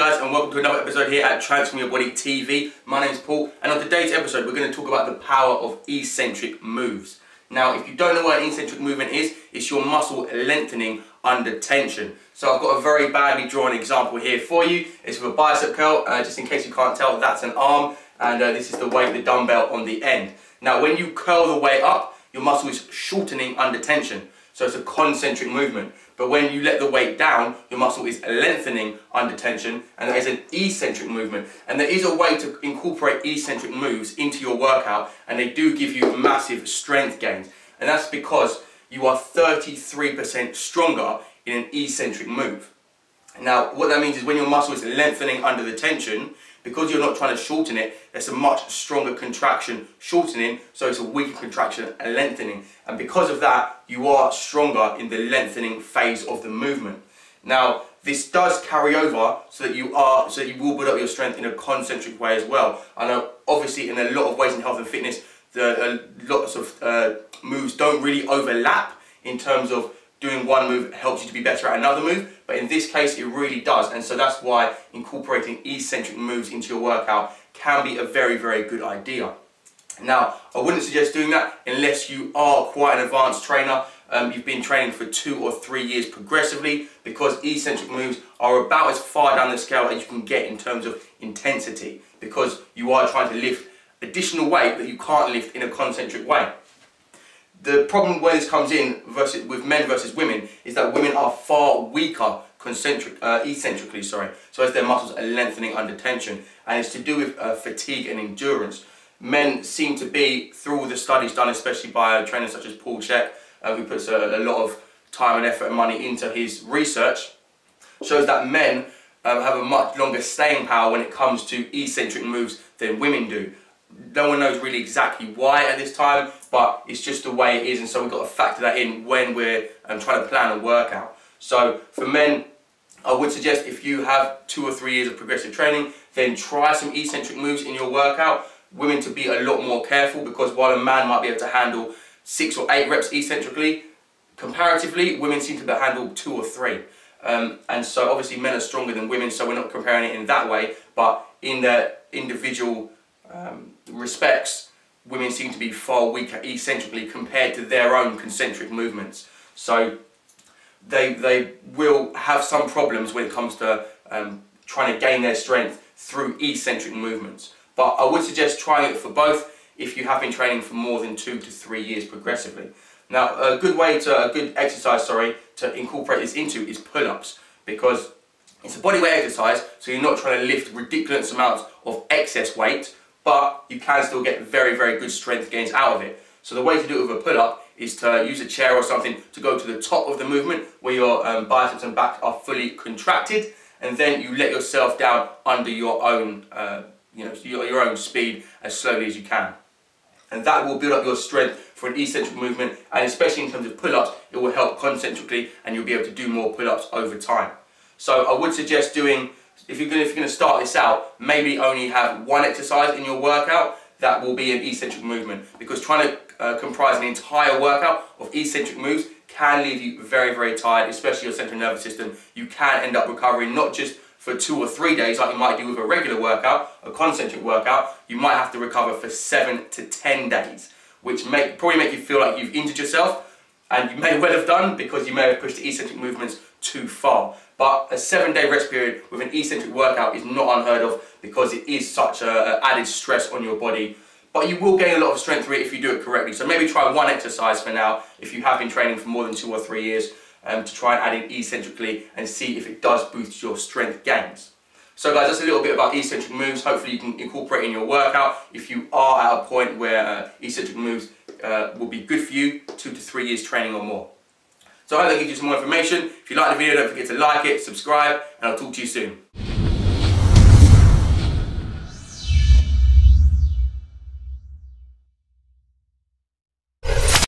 guys, and welcome to another episode here at Transform Your Body TV. My name's Paul, and on today's episode we're going to talk about the power of eccentric moves. Now, if you don't know what an eccentric movement is, it's your muscle lengthening under tension. So I've got a very badly drawn example here for you. It's with a bicep curl, just in case you can't tell, that's an arm, and this is the weight, the dumbbell on the end. Now, when you curl the weight up, your muscle is shortening under tension. So it's a concentric movement. But when you let the weight down, your muscle is lengthening under tension, and that is an eccentric movement. And there is a way to incorporate eccentric moves into your workout, and they do give you massive strength gains. And that's because you are 33% stronger in an eccentric move. Now, what that means is when your muscle is lengthening under the tension, because you're not trying to shorten it, it's a much stronger contraction shortening, so it's a weaker contraction lengthening. And because of that, you are stronger in the lengthening phase of the movement. Now, this does carry over so that you will build up your strength in a concentric way as well. I know obviously in a lot of ways in health and fitness, lots of moves don't really overlap in terms of doing one move helps you to be better at another move, but in this case it really does, and so that's why incorporating eccentric moves into your workout can be a very, very good idea. Now, I wouldn't suggest doing that unless you are quite an advanced trainer, you've been training for 2 or 3 years progressively, because eccentric moves are about as far down the scale as you can get in terms of intensity, because you are trying to lift additional weight that you can't lift in a concentric way. The problem where this comes in with men versus women is that women are far weaker eccentrically, so as their muscles are lengthening under tension, and it's to do with fatigue and endurance. Men seem to be, through all the studies done, especially by trainers such as Paul Chek, who puts a lot of time and effort and money into his research, shows that men have a much longer staying power when it comes to eccentric moves than women do. No one knows really exactly why at this time, but it's just the way it is, and so we've got to factor that in when we're trying to plan a workout. So for men, I would suggest if you have 2 or 3 years of progressive training, then try some eccentric moves in your workout. Women to be a lot more careful, because while a man might be able to handle 6 or 8 reps eccentrically, comparatively women seem to handle 2 or 3. And so obviously men are stronger than women, so we're not comparing it in that way, but in the individual respects, women seem to be far weaker eccentrically compared to their own concentric movements. So they will have some problems when it comes to trying to gain their strength through eccentric movements. But I would suggest trying it for both if you have been training for more than 2 to 3 years progressively. Now, a good exercise to incorporate this into is pull-ups, because it's a bodyweight exercise, so you're not trying to lift ridiculous amounts of excess weight, but you can still get very, very good strength gains out of it. So the way to do it with a pull-up is to use a chair or something to go to the top of the movement where your biceps and back are fully contracted, and then you let yourself down under your own, your own speed as slowly as you can. And that will build up your strength for an eccentric movement, and especially in terms of pull-ups, it will help concentrically, and you'll be able to do more pull-ups over time. So I would suggest doing, if you're going to start this out, maybe only have one exercise in your workout that will be an eccentric movement, because trying to comprise an entire workout of eccentric moves can leave you very, very tired, especially your central nervous system. You can end up recovering not just for 2 or 3 days like you might do with a regular workout, a concentric workout. You might have to recover for 7 to 10 days, which probably make you feel like you've injured yourself, and you may well have done, because you may have pushed the eccentric movements too far. But a 7-day rest period with an eccentric workout is not unheard of, because it is such an added stress on your body. But you will gain a lot of strength through it if you do it correctly. So maybe try one exercise for now, if you have been training for more than 2 or 3 years, to try and add in eccentrically and see if it does boost your strength gains. So guys, that's a little bit about eccentric moves. Hopefully you can incorporate in your workout if you are at a point where eccentric moves will be good for you, 2 to 3 years training or more. So I hope that gives you some more information. If you like the video, don't forget to like it, subscribe, and I'll talk to you soon.